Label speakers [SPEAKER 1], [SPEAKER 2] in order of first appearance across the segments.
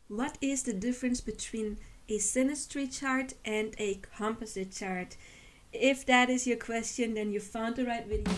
[SPEAKER 1] What is the difference between a synastry chart and a composite chart? If that is your question, then you found the right video.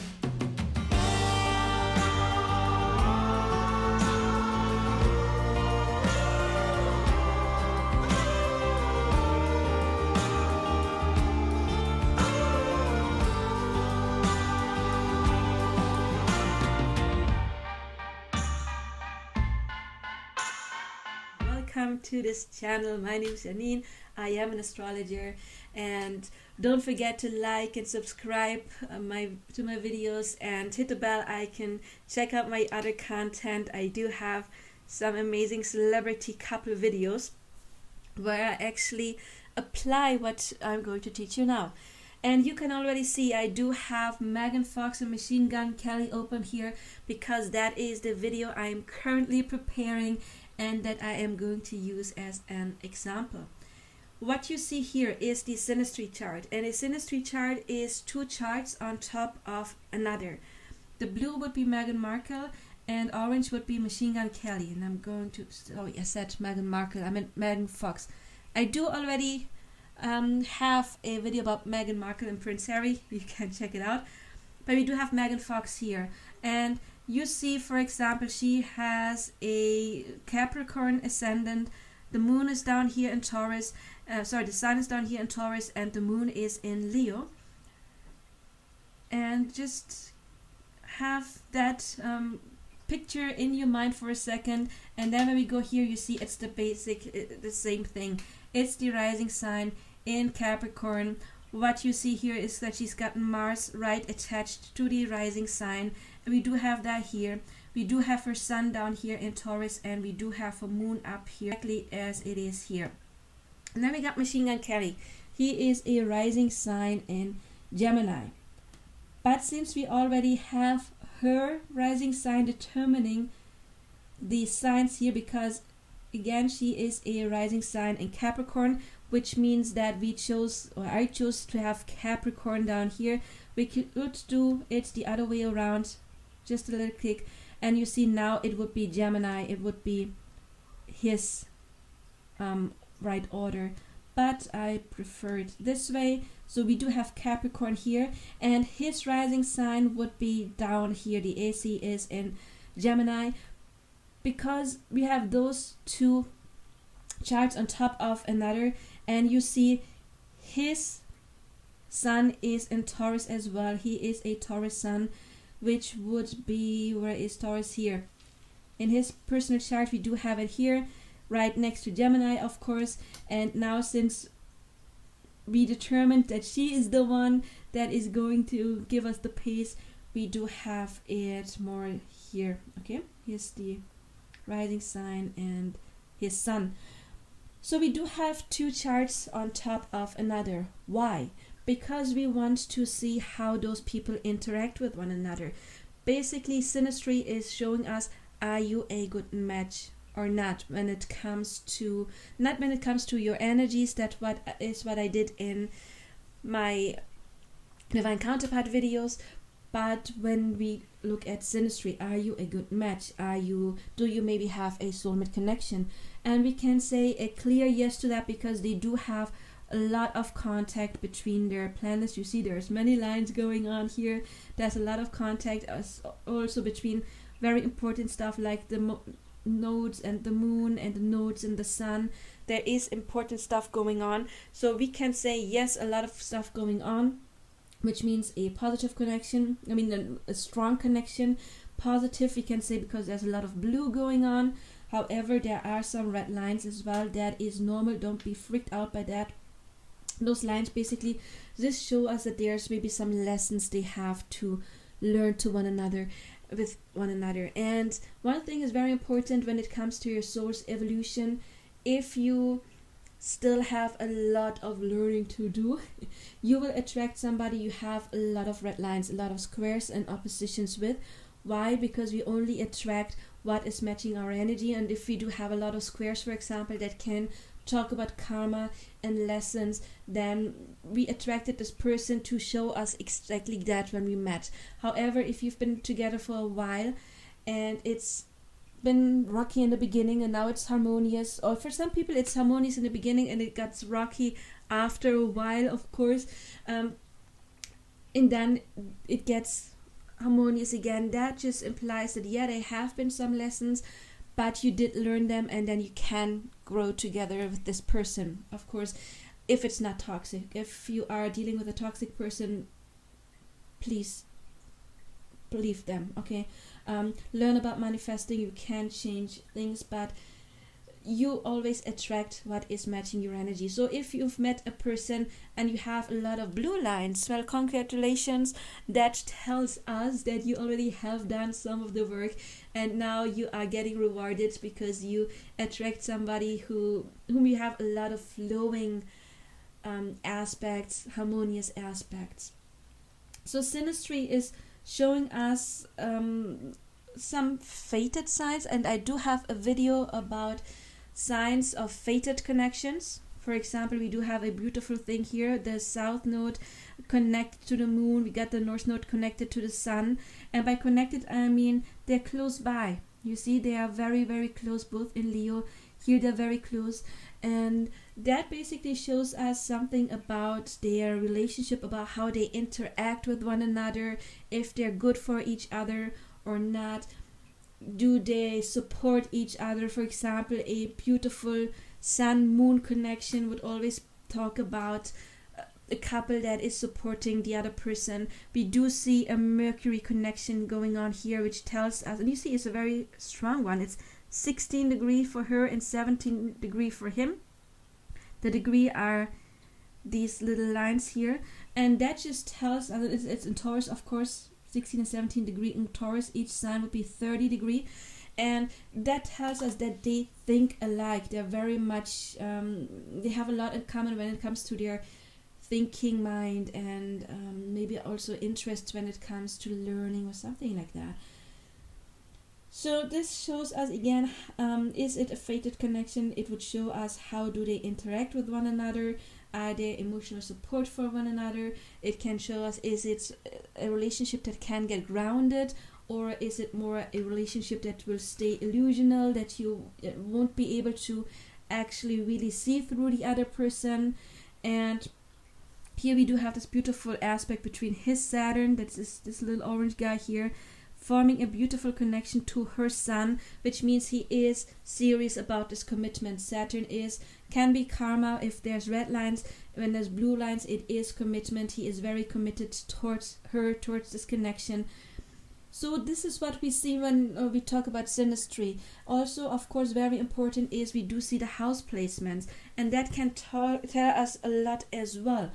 [SPEAKER 1] Welcome to this channel. My name is Janine. I am an astrologer, and don't forget to like and subscribe to my videos and hit the bell icon. Check out my other content. I do have some amazing celebrity couple videos where I actually apply what I'm going to teach you now. And you can already see I do have Megan Fox and Machine Gun Kelly open here because that is the video I am currently preparing and that I am going to use as an example. What you see here is the synastry chart, and a synastry chart is two charts on top of another. The blue would be Meghan Markle and orange would be Machine Gun Kelly. And I'm going to, sorry, I said Meghan Markle, I meant Megan Fox. I do already have a video about Meghan Markle and Prince Harry. You can check it out. But we do have Megan Fox here, and you see, for example, she has a Capricorn ascendant. The moon is down here in Taurus. The sun is down here in Taurus, and the moon is in Leo. And just have that picture in your mind for a second. And then when we go here, you see it's the basic, the same thing. It's the rising sign in Capricorn. What you see here is that she's got Mars right attached to the rising sign. And we do have that here. We do have her sun down here in Taurus, and we do have her moon up here, exactly as it is here. And then we got Machine Gun Kelly. He is a rising sign in Gemini. But since we already have her rising sign determining the signs here, because again she is a rising sign in Capricorn, which means that we chose, or I chose to have Capricorn down here. We could do it the other way around, just a little click, and you see now it would be Gemini, it would be his right order, but I prefer it this way. So we do have Capricorn here, and his rising sign would be down here. The AC is in Gemini, because we have those two charts on top of another, and you see his sun is in Taurus as well. He is a Taurus sun, which would be, where is Taurus? Here in his personal chart. We do have it here right next to Gemini, of course. And now, since we determined that she is the one that is going to give us the pace, we do have it more here. Okay, here's the rising sign and his sun. So we do have two charts on top of another. Why? Because we want to see how those people interact with one another. Basically, synastry is showing us, are you a good match or not, when it comes to, not when it comes to your energies. That's what I did in my Divine Counterpart videos. But when we look at synastry, are you a good match? Do you maybe have a soulmate connection? And we can say a clear yes to that, because they do have a lot of contact between their planets. You see there's many lines going on here. There's a lot of contact also between very important stuff like the nodes and the moon, and the nodes and the sun. There is important stuff going on. So we can say yes, a lot of stuff going on, which means a positive connection. I mean a strong connection. Positive we can say because there's a lot of blue going on. However, there are some red lines as well. That is normal. Don't be freaked out by that. Those lines basically just show us that there's maybe some lessons they have to learn to one another, with one another. And one thing is very important when it comes to your soul's evolution. If you still have a lot of learning to do, you will attract somebody you have a lot of red lines, a lot of squares and oppositions with. Why? Because we only attract what is matching our energy. And if we do have a lot of squares, for example, that can talk about karma and lessons, then we attracted this person to show us exactly that when we met. However, if you've been together for a while and it's been rocky in the beginning and now it's harmonious, or for some people it's harmonious in the beginning and it gets rocky after a while, of course, and then it gets harmonious again. That just implies that yeah, there have been some lessons, but you did learn them, and then you can grow together with this person, of course, if it's not toxic. If you are dealing with a toxic person, please leave them, okay? Learn about manifesting. You can change things, but you always attract what is matching your energy. So if you've met a person and you have a lot of blue lines, well, congratulations. That tells us that you already have done some of the work, and now you are getting rewarded because you attract somebody whom you have a lot of flowing aspects, harmonious aspects. So synastry is showing us some fated signs, and I do have a video about signs of fated connections. For example, we do have a beautiful thing here, the south node connected to the moon, we got the north node connected to the sun, and by connected I mean they're close by. You see, they are very, very close, both in Leo. Here they're very close, and that basically shows us something about their relationship, about how they interact with one another, if they're good for each other or not. Do they support each other? For example, a beautiful sun-moon connection would always talk about a couple that is supporting the other person. We do see a Mercury connection going on here, which tells us, and you see it's a very strong one. It's 16 degree for her and 17 degree for him. The degree are these little lines here, and that just tells us it's in Taurus, of course. 16 and 17 degree in Taurus, each sign would be 30 degree, and that tells us that they think alike. They're very much they have a lot in common when it comes to their thinking mind, and maybe also interests when it comes to learning or something like that. So this shows us again, is it a fated connection? It would show us how do they interact with one another. Are there emotional support for one another? It can show us, is it a relationship that can get grounded, or is it more a relationship that will stay illusional, that you won't be able to actually really see through the other person? And here we do have this beautiful aspect between his Saturn, that's this little orange guy here, forming a beautiful connection to her sun, which means he is serious about this commitment. Saturn can be karma if there's red lines. When there's blue lines, it is commitment. He is very committed towards her, towards this connection. So this is what we see when we talk about synastry. Also, of course, very important is we do see the house placements, and that can tell us a lot as well.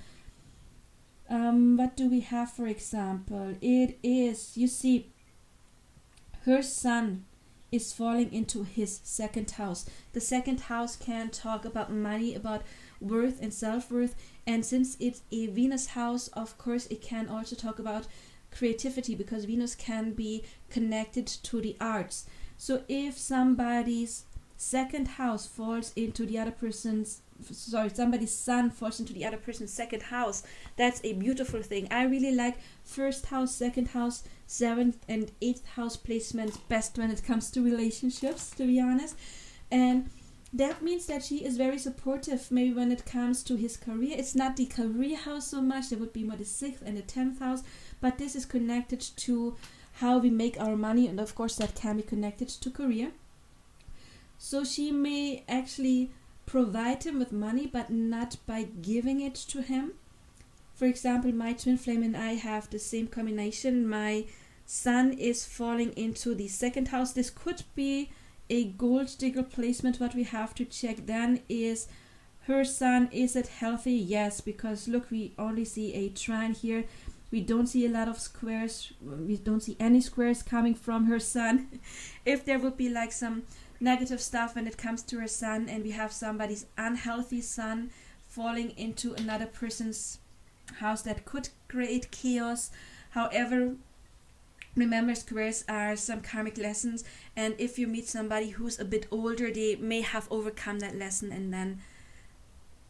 [SPEAKER 1] What do we have, for example? It is, you see, her sun is falling into his second house. The second house can talk about money, about worth and self-worth, and since it's a Venus house, of course it can also talk about creativity, because Venus can be connected to the arts. So if somebody's second house falls into the other person's, somebody's sun falls into the other person's second house, that's a beautiful thing. I really like first house, second house, 7th and 8th house placements best when it comes to relationships, to be honest. And that means that she is very supportive maybe when it comes to his career. It's not the career house so much, there would be more the 6th and the 10th house, but this is connected to how we make our money, and of course that can be connected to career. So she may actually provide him with money, but not by giving it to him. For example, my twin flame and I have the same combination. My sun is falling into the second house. This could be a gold digger placement. What we have to check then is her sun, is it healthy? Yes, because look, we only see a trine here. We don't see a lot of squares. We don't see any squares coming from her sun. If there would be like some negative stuff when it comes to her sun, and we have somebody's unhealthy sun falling into another person's house, that could create chaos. However, remember, squares are some karmic lessons, and if you meet somebody who's a bit older, they may have overcome that lesson, and then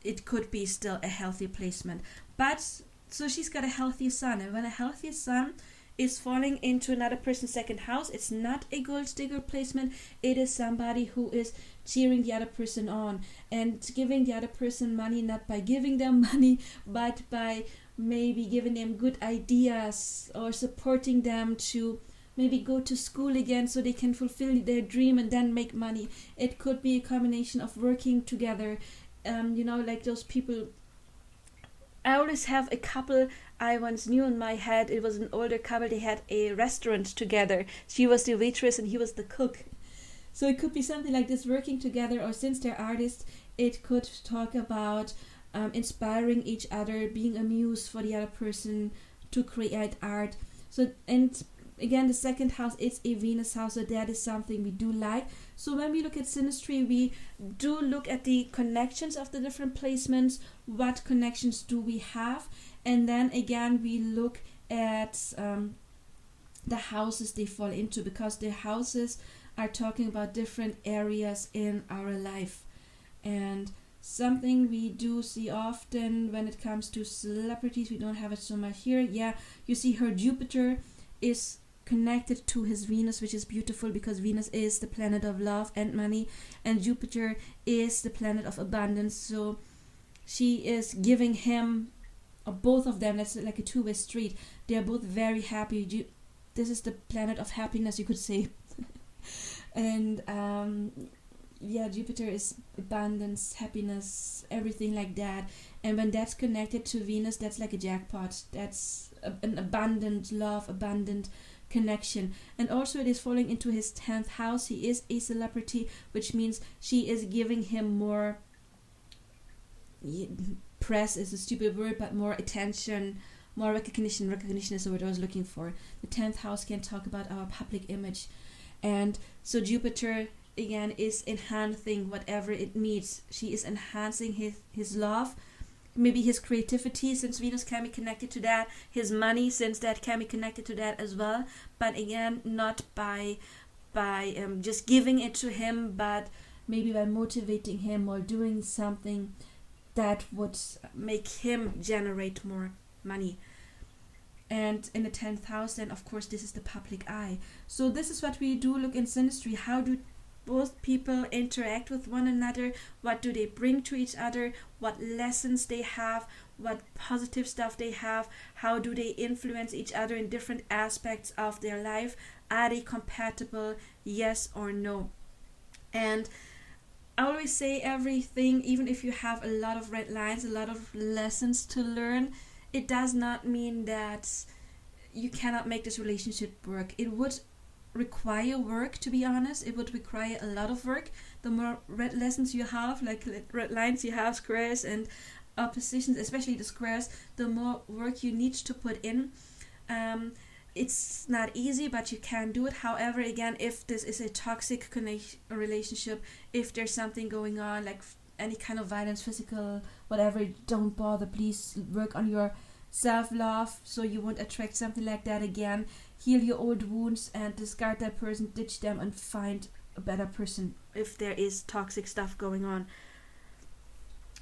[SPEAKER 1] it could be still a healthy placement. But so she's got a healthy sun, and when a healthy sun is falling into another person's second house. It's not a gold digger placement. It is somebody who is cheering the other person on and giving the other person money, not by giving them money, but by maybe giving them good ideas or supporting them to maybe go to school again so they can fulfill their dream and then make money. It could be a combination of working together. Like those people. I always have a couple I once knew in my head. It was an older couple. They had a restaurant together. She was the waitress and he was the cook. So it could be something like this, working together, or since they're artists, it could talk about inspiring each other, being a muse for the other person to create art. So, and again, the second house is a Venus house, so that is something we do like. So when we look at synastry, we do look at the connections of the different placements. What connections do we have? And then again, we look at the houses they fall into, because the houses are talking about different areas in our life. And something we do see often when it comes to celebrities, we don't have it so much here. Yeah, you see her Jupiter is connected to his Venus, which is beautiful because Venus is the planet of love and money, and Jupiter is the planet of abundance. So she is giving him, or both of them, that's like a two-way street. They are both very happy. This is the planet of happiness, you could say. And Jupiter is abundance, happiness, everything like that. And when that's connected to Venus, that's like a jackpot. That's an abundant love, abundant connection. And also it is falling into his 10th house. He is a celebrity, which means she is giving him more, press is a stupid word, but more attention, more recognition. Recognition is the word I was looking for. The 10th house can talk about our public image. And so Jupiter again is enhancing whatever it meets. She is enhancing his love, maybe his creativity, since Venus can be connected to that, his money, since that can be connected to that as well. But again, not by just giving it to him, but maybe by motivating him or doing something that would make him generate more money. And in the 10th house, then of course this is the public eye. So this is what we do look in synastry. How do both people interact with one another? What do they bring to each other? What lessons they have? What positive stuff they have? How do they influence each other in different aspects of their life? Are they compatible? Yes or no? And I always say everything, even if you have a lot of red lines, a lot of lessons to learn, it does not mean that you cannot make this relationship work. It would require work, to be honest. It would require a lot of work. The more red lessons you have, like red lines you have, squares and oppositions, especially the squares, the more work you need to put in. It's not easy, but you can do it. However, again, if this is a toxic relationship, if there's something going on, like any kind of violence, physical, whatever, don't bother. Please work on your self-love so you won't attract something like that again. Heal your old wounds and discard that person, ditch them, and find a better person if there is toxic stuff going on.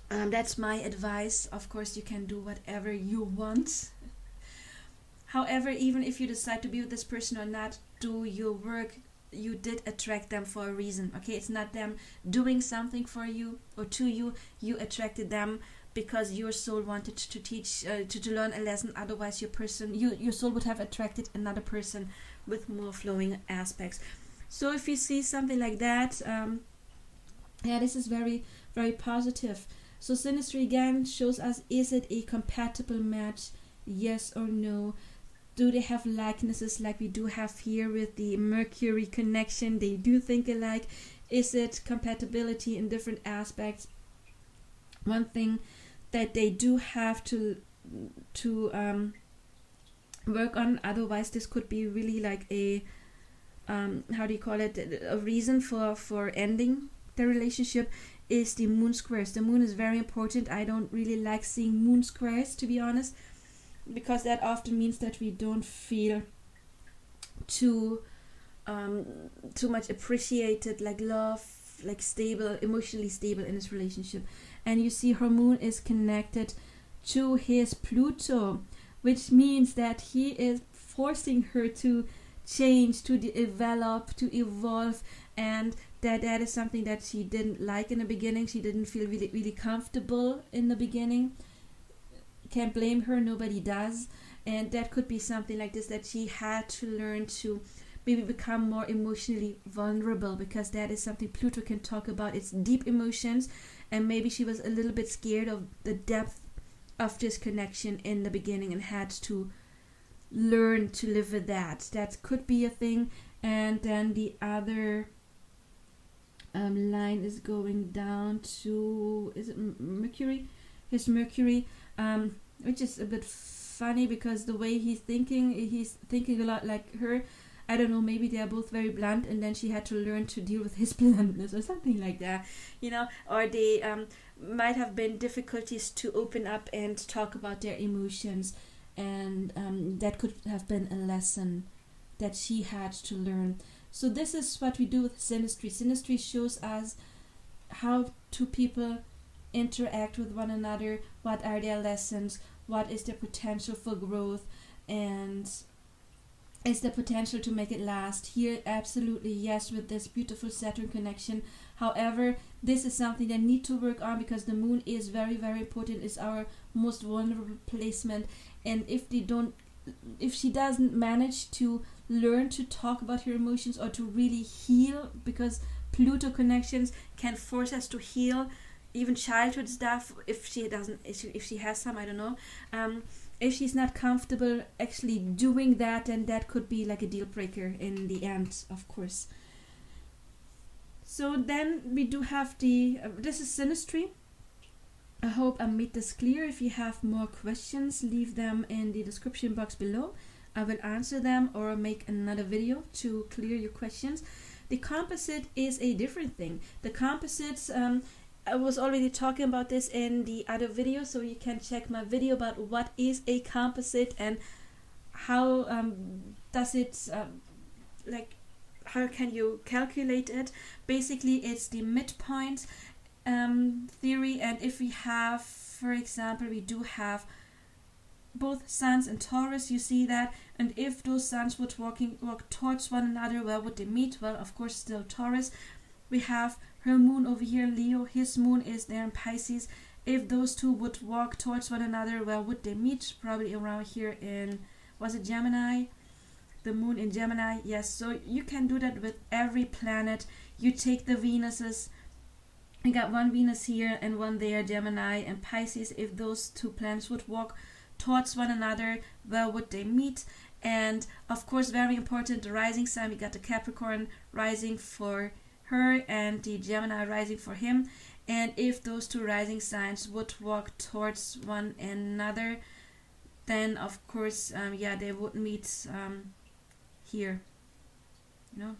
[SPEAKER 1] That's my advice. Of course, you can do whatever you want. However, even if you decide to be with this person or not, do your work. You did attract them for a reason. Okay, it's not them doing something for you or to you. You attracted them because your soul wanted to teach, to learn a lesson. Otherwise, your soul would have attracted another person with more flowing aspects. So if you see something like that, this is very, very positive. So synastry again shows us: is it a compatible match? Yes or no? Do they have likenesses like we do have here with the Mercury connection? They do think alike. Is it compatibility in different aspects? One thing that they do have to work on, otherwise this could be really like a a reason for ending the relationship, is the moon squares. The moon is very important. I don't really like seeing moon squares, to be honest, because that often means that we don't feel too much appreciated, like love, like stable, emotionally stable in this relationship. And you see her moon is connected to his Pluto, which means that he is forcing her to change, to develop, to evolve, and that is something that she didn't like in the beginning. She didn't feel really comfortable in the beginning. Can't blame her, nobody does. And that could be something like this, that she had to learn to maybe become more emotionally vulnerable, because that is something Pluto can talk about. It's deep emotions, and maybe she was a little bit scared of the depth of this connection in the beginning and had to learn to live with that. That could be a thing. And then the other line is going down to, is it Mercury? His Mercury, which is a bit funny because the way he's thinking a lot like her. I don't know, maybe they are both very blunt, and then she had to learn to deal with his bluntness or something like that, you know, or they might have been difficulties to open up and talk about their emotions, and that could have been a lesson that she had to learn. So this is what we do with synastry. Synastry shows us how two people interact with one another, what are their lessons, what is their potential for growth, and is the potential to make it last. Here, absolutely yes, with this beautiful Saturn connection. However, this is something they need to work on, because the moon is very, very important. It's our most vulnerable placement, and if she doesn't manage to learn to talk about her emotions or to really heal, because Pluto connections can force us to heal even childhood stuff, if she has some, I don't know. If she's not comfortable actually doing that, then that could be like a deal breaker in the end, of course. So then we do have the, this is synastry. I hope I made this clear. If you have more questions, leave them in the description box below. I will answer them or make another video to clear your questions. The composite is a different thing. The composites, I was already talking about this in the other video, so you can check my video about what is a composite and how does it, how can you calculate it. Basically, it's the midpoint theory, and if we have, for example, we do have both suns and Taurus, you see that, and if those suns would walk towards one another, where would they meet? Well, of course, still Taurus. We have her moon over here in Leo, his moon is there in Pisces. If those two would walk towards one another, where would they meet? Probably around here in, was it Gemini? The moon in Gemini, yes. So you can do that with every planet. You take the Venuses, you got one Venus here and one there, Gemini and Pisces. If those two planets would walk towards one another, where would they meet? And of course, very important, the rising sign. We got the Capricorn rising for her and the Gemini rising for him, and if those two rising signs would walk towards one another, then of course they would meet here, you know,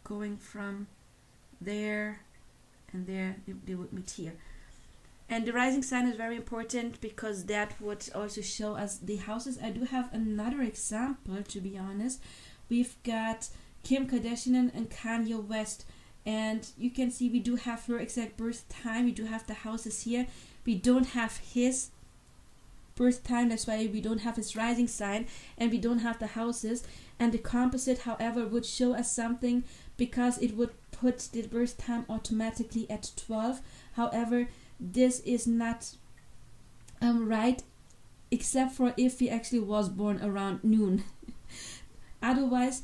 [SPEAKER 1] going from there and there, they would meet here. And the rising sign is very important because that would also show us the houses. I do have another example, to be honest. We've got Kim Kardashian and Kanye West. And you can see we do have her exact birth time. We do have the houses here. We don't have his birth time. That's why we don't have his rising sign. And we don't have the houses. And the composite, however, would show us something, because it would put the birth time automatically at 12. However, this is not right, except for if he actually was born around noon. Otherwise,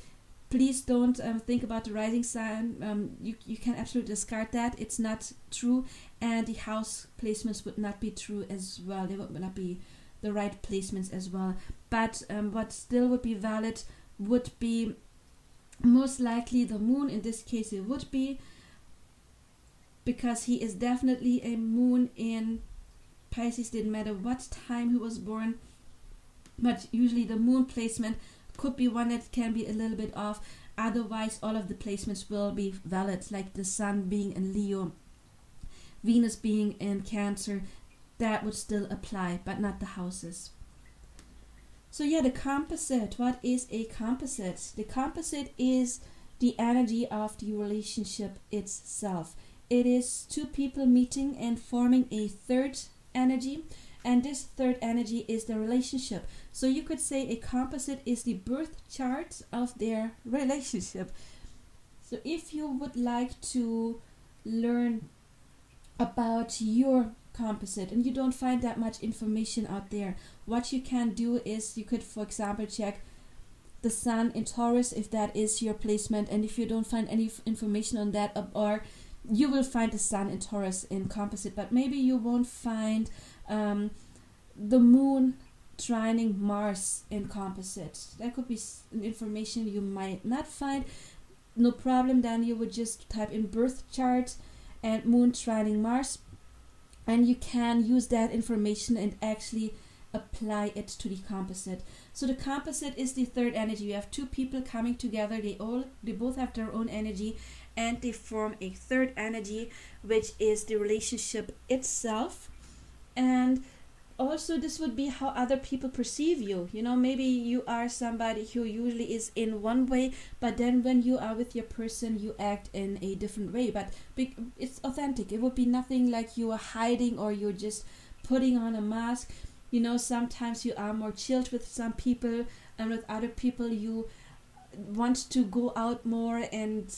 [SPEAKER 1] please don't think about the rising sign. You can absolutely discard that. It's not true, and the house placements would not be true as well. They would not be the right placements as well. But what still would be valid would be most likely the moon. In this case, it would be, because he is definitely a moon in Pisces. Didn't matter what time he was born, but usually the moon placement could be one that can be a little bit off. Otherwise, all of the placements will be valid, like the sun being in Leo, Venus being in Cancer. That would still apply, but not the houses. So yeah, the composite. What is a composite? The composite is the energy of the relationship itself. It is two people meeting and forming a third energy, and this third energy is the relationship. So you could say a composite is the birth chart of their relationship. So if you would like to learn about your composite and you don't find that much information out there, what you can do is you could, for example, check the sun in Taurus if that is your placement, and if you don't find any information on that, or you will find the sun in Taurus in composite, but maybe you won't find the moon trining Mars in composite. That could be information you might not find. No problem, then you would just type in birth chart and moon trining Mars, and you can use that information and actually apply it to the composite. So the composite is the third energy. You have two people coming together, they both have their own energy, and they form a third energy, which is the relationship itself. And also this would be how other people perceive you. You know, maybe you are somebody who usually is in one way, but then when you are with your person you act in a different way, but it's authentic. It would be nothing like you are hiding or you're just putting on a mask. You know, sometimes you are more chilled with some people, and with other people you want to go out more and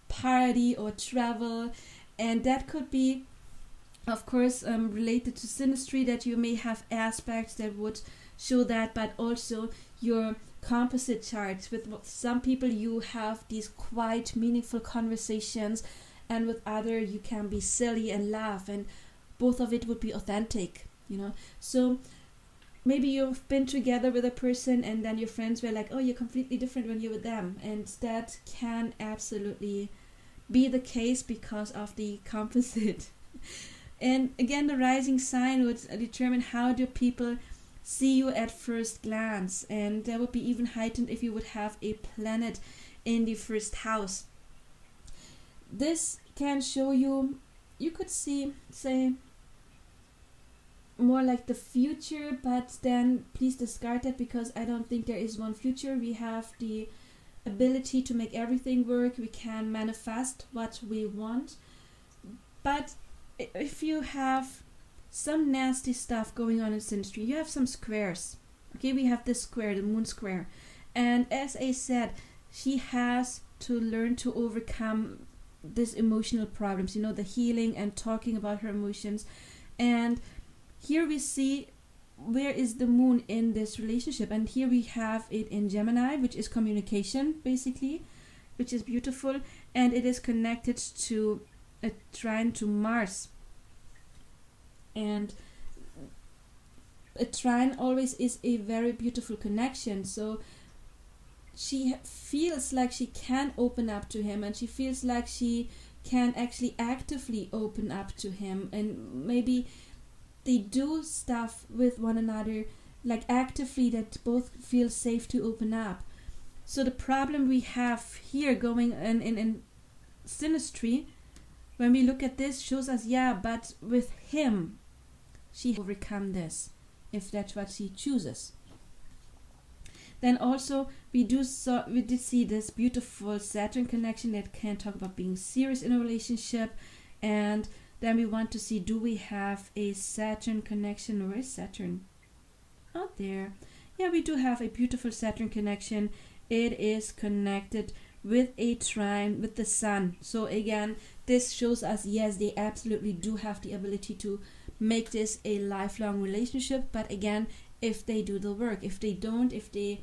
[SPEAKER 1] party or travel, and that could be, of course, related to synastry, that you may have aspects that would show that, but also your composite charts. With some people you have these quite meaningful conversations, and with other you can be silly and laugh, and both of it would be authentic, you know. So maybe you've been together with a person and then your friends were like, oh, you're completely different when you're with them, and that can absolutely be the case because of the composite. And again, the rising sign would determine how do people see you at first glance, and that would be even heightened if you would have a planet in the first house. This can show you, you could see, say, more like the future, but then please discard that, because I don't think there is one future. We have the ability to make everything work. We can manifest what we want, but if you have some nasty stuff going on in synastry, you have some squares. Okay, we have this square, the moon square, and as I said, she has to learn to overcome these emotional problems, you know, the healing and talking about her emotions. And here we see where is the moon in this relationship, and here we have it in Gemini, which is communication basically, which is beautiful, and it is connected to a trine to Mars. And a trine always is a very beautiful connection, so she feels like she can open up to him, and she feels like she can actually actively open up to him, and maybe they do stuff with one another like actively that both feel safe to open up. So the problem we have here going in synastry, when we look at this, shows us, yeah, but with him she overcome this if that's what she chooses. Then also we did see this beautiful Saturn connection that can talk about being serious in a relationship, and then we want to see, do we have a Saturn connection? Where is Saturn? Out there. Yeah, we do have a beautiful Saturn connection. It is connected with a trine with the sun. So again, this shows us, yes, they absolutely do have the ability to make this a lifelong relationship. But again, if they do the work, if they don't, if they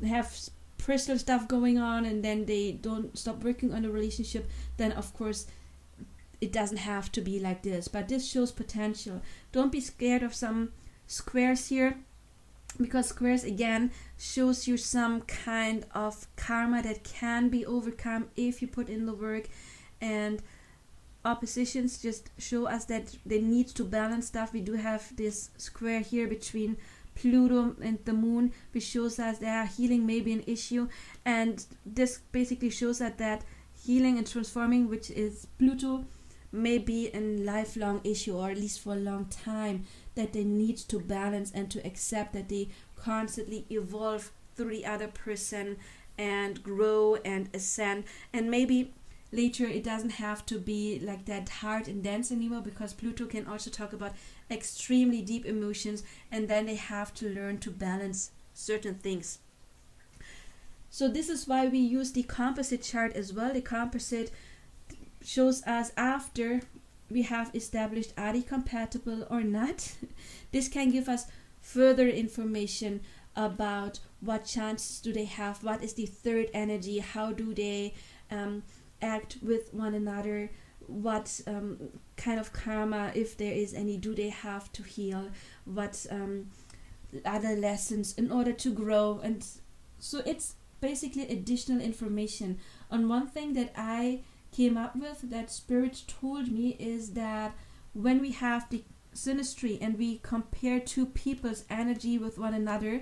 [SPEAKER 1] have personal stuff going on and then they don't stop working on the relationship, then of course it doesn't have to be like this. But this shows potential. Don't be scared of some squares here, because squares again shows you some kind of karma that can be overcome if you put in the work, and oppositions just show us that they need to balance stuff. We do have this square here between Pluto and the moon, which shows us that healing may be an issue, and this basically shows us that healing and transforming, which is Pluto, may be a lifelong issue, or at least for a long time, that they need to balance and to accept that they constantly evolve through the other person and grow and ascend. And maybe later it doesn't have to be like that hard and dense anymore, because Pluto can also talk about extremely deep emotions, and then they have to learn to balance certain things. So this is why we use the composite chart as well. The composite shows us after we have established, are they compatible or not. This can give us further information about what chances do they have, what is the third energy, how do they act with one another, what kind of karma, if there is any, do they have to heal, what other lessons in order to grow. And so it's basically additional information. And one thing that I came up with that Spirit told me is that when we have the synastry and we compare two people's energy with one another,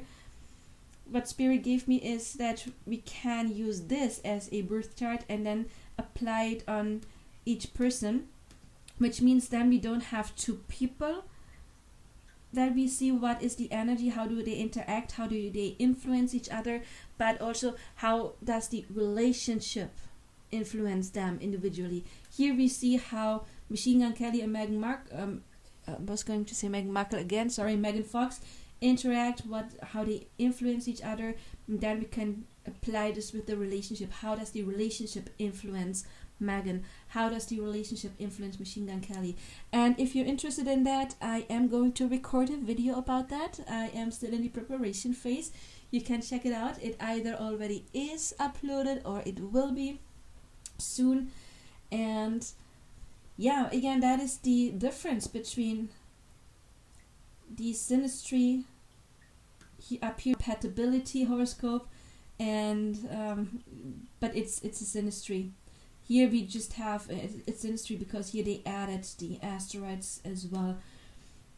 [SPEAKER 1] what Spirit gave me is that we can use this as a birth chart and then apply it on each person, which means then we don't have two people, that we see what is the energy, how do they interact, how do they influence each other, but also how does the relationship influence them individually. Here we see how Machine Gun Kelly and Meghan Fox interact, how they influence each other, and then we can apply this with the relationship. How does the relationship influence Meghan? How does the relationship influence Machine Gun Kelly? And if you're interested in that, I am going to record a video about that. I am still in the preparation phase. You can check it out. It either already is uploaded or it will be soon. And yeah, again, that is the difference between the synastry up here, compatibility horoscope, and but it's a synastry. Here we just have it's synastry because here they added the asteroids as well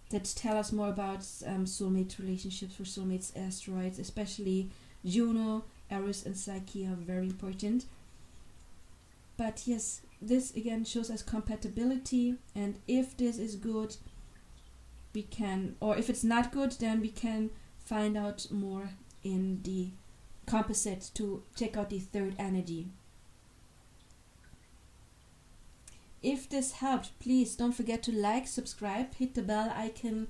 [SPEAKER 1] that tell us more about soulmate relationships for soulmates. Asteroids, especially Juno, Eris, and Psyche, are very important. But yes, this again shows us compatibility, and if this is good, we can, or if it's not good, then we can find out more in the composite to check out the third energy. If this helped, please don't forget to like, subscribe, hit the bell icon,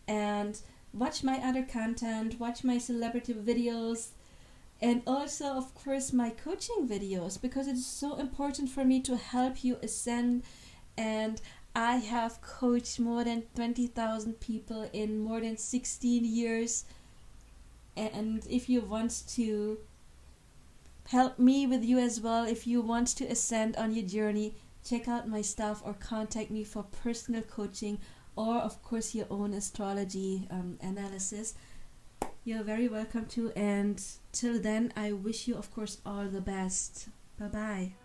[SPEAKER 1] and watch my other content, watch my celebrity videos, and also of course my coaching videos, because it's so important for me to help you ascend. And I have coached more than 20,000 people in more than 16 years. And if you want to help me with you as well, if you want to ascend on your journey, check out my stuff or contact me for personal coaching, or of course your own astrology analysis. You're very welcome to. And till then, I wish you of course all the best. Bye bye.